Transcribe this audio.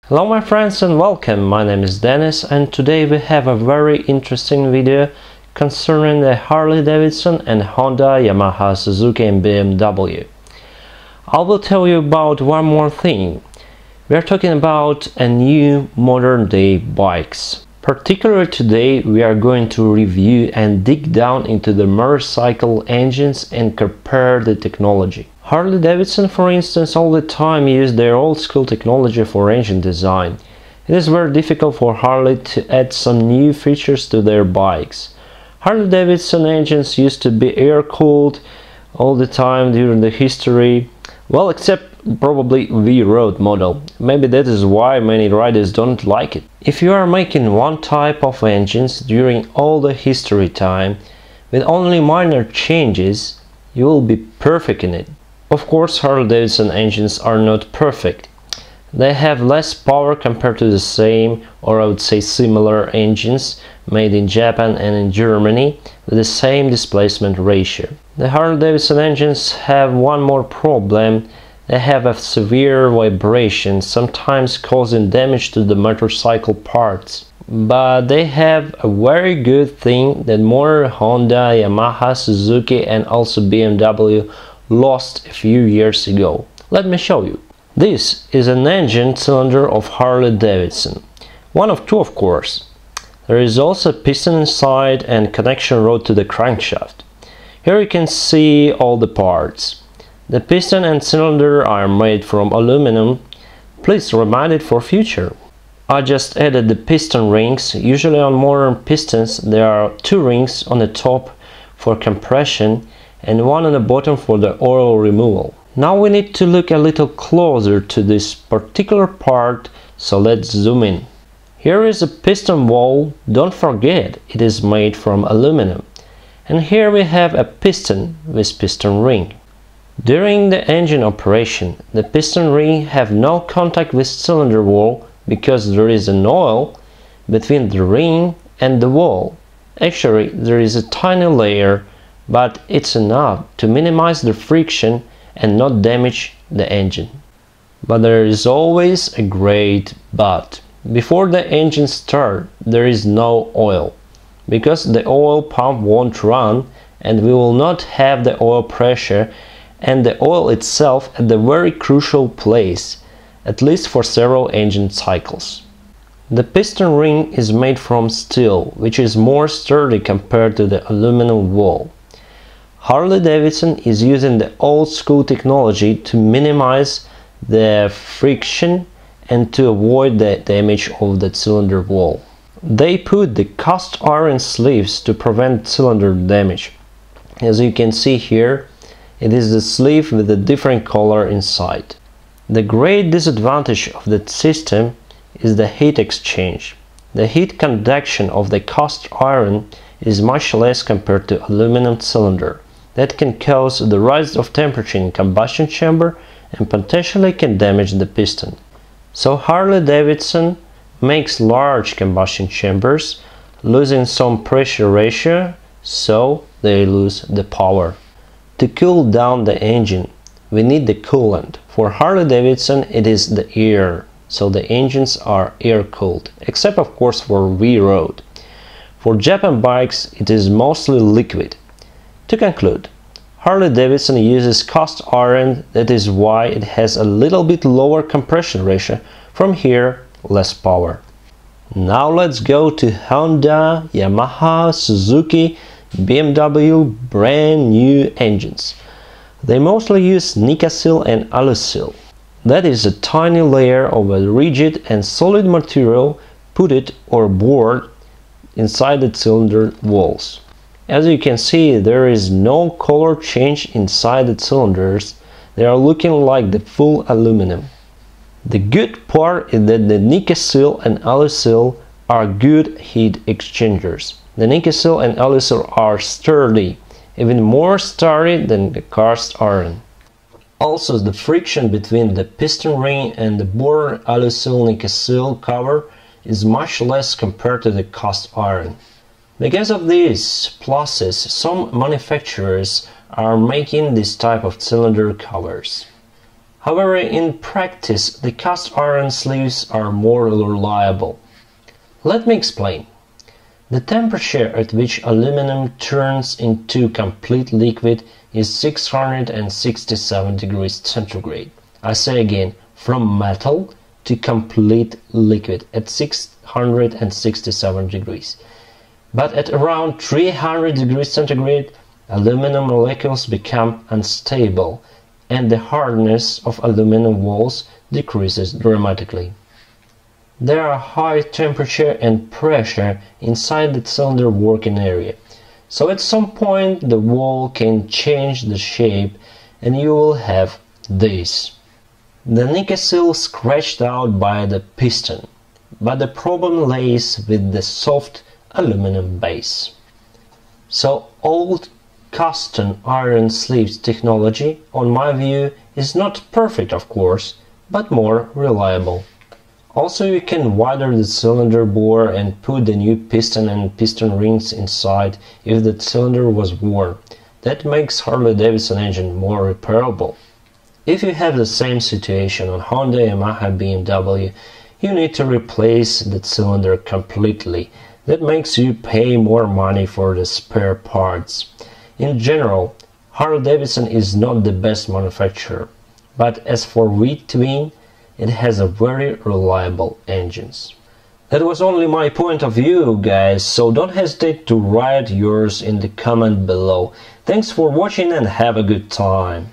Hello my friends and welcome, my name is Dennis and today we have a very interesting video concerning the Harley-Davidson and Honda, Yamaha, Suzuki and BMW. I will tell you about one more thing. We are talking about a new modern day bikes. Particularly today we are going to review and dig down into the motorcycle engines and compare the technology. Harley-Davidson, for instance, all the time use their old school technology for engine design. It is very difficult for Harley to add some new features to their bikes. Harley-Davidson engines used to be air-cooled all the time during the history, well, except probably V-Road model. Maybe that is why many riders don't like it. If you are making one type of engines during all the history time, with only minor changes, you will be perfect in it. Of course, Harley-Davidson engines are not perfect. They have less power compared to the same, or I would say similar engines made in Japan and in Germany with the same displacement ratio. The Harley-Davidson engines have one more problem. They have a severe vibration, sometimes causing damage to the motorcycle parts. But they have a very good thing that more Honda, Yamaha, Suzuki and also BMW lost a few years ago. Let me show you. This is an engine cylinder of Harley-Davidson. One of two, of course. There is also a piston inside and connection rod to the crankshaft. Here you can see all the parts. The piston and cylinder are made from aluminum. Please remind it for future. I just added the piston rings. Usually on modern pistons there are two rings on the top for compression and one on the bottom for the oil removal. Now we need to look a little closer to this particular part, so let's zoom in. Here is a piston wall. Don't forget, it is made from aluminum. And here we have a piston with piston ring. During the engine operation, the piston ring have no contact with cylinder wall because there is an oil between the ring and the wall. Actually, there is a tiny layer, but it's enough to minimize the friction and not damage the engine. But there is always a great but. Before the engine starts, there is no oil, because the oil pump won't run and we will not have the oil pressure and the oil itself at the very crucial place, at least for several engine cycles. The piston ring is made from steel, which is more sturdy compared to the aluminum wall. Harley-Davidson is using the old school technology to minimize the friction and to avoid the damage of the cylinder wall. They put the cast iron sleeves to prevent cylinder damage. As you can see here, it is the sleeve with a different color inside. The great disadvantage of that system is the heat exchange. The heat conduction of the cast iron is much less compared to aluminum cylinder. That can cause the rise of temperature in combustion chamber and potentially can damage the piston. So Harley-Davidson makes large combustion chambers, losing some pressure ratio, so they lose the power. To cool down the engine, we need the coolant. For Harley-Davidson it is the air, so the engines are air-cooled, except of course for V-Road. For Japan bikes it is mostly liquid. To conclude, Harley-Davidson uses cast iron, that is why it has a little bit lower compression ratio, from here less power. Now let's go to Honda, Yamaha, Suzuki, BMW brand new engines. They mostly use Nikasil and Alusil. That is a tiny layer of a rigid and solid material put or bored inside the cylinder walls. As you can see, there is no color change inside the cylinders. They are looking like the full aluminum. The good part is that the Nikasil and Alusil are good heat exchangers. The Nikasil and Alusil are sturdy, even more sturdy than the cast iron. Also, the friction between the piston ring and the bore Alusil Nikasil cover is much less compared to the cast iron. Because of these pluses, some manufacturers are making this type of cylinder covers. However, in practice, the cast iron sleeves are more reliable. Let me explain. The temperature at which aluminum turns into complete liquid is 667 degrees centigrade. I say again, from metal to complete liquid at 667 degrees. But at around 300 degrees centigrade, aluminum molecules become unstable and the hardness of aluminum walls decreases dramatically. There are high temperature and pressure inside the cylinder working area, so at some point the wall can change the shape and you will have this. The Nikasil scratched out by the piston, but the problem lays with the soft aluminum base. So old cast iron sleeves technology, on my view, is not perfect of course, but more reliable. Also, you can widen the cylinder bore and put the new piston and piston rings inside if the cylinder was worn. That makes Harley-Davidson engine more repairable. If you have the same situation on Honda, Yamaha, BMW, you need to replace the cylinder completely. That makes you pay more money for the spare parts. In general, Harley-Davidson is not the best manufacturer, but as for V-twin, it has a very reliable engines. That was only my point of view, guys, so don't hesitate to write yours in the comment below. Thanks for watching and have a good time.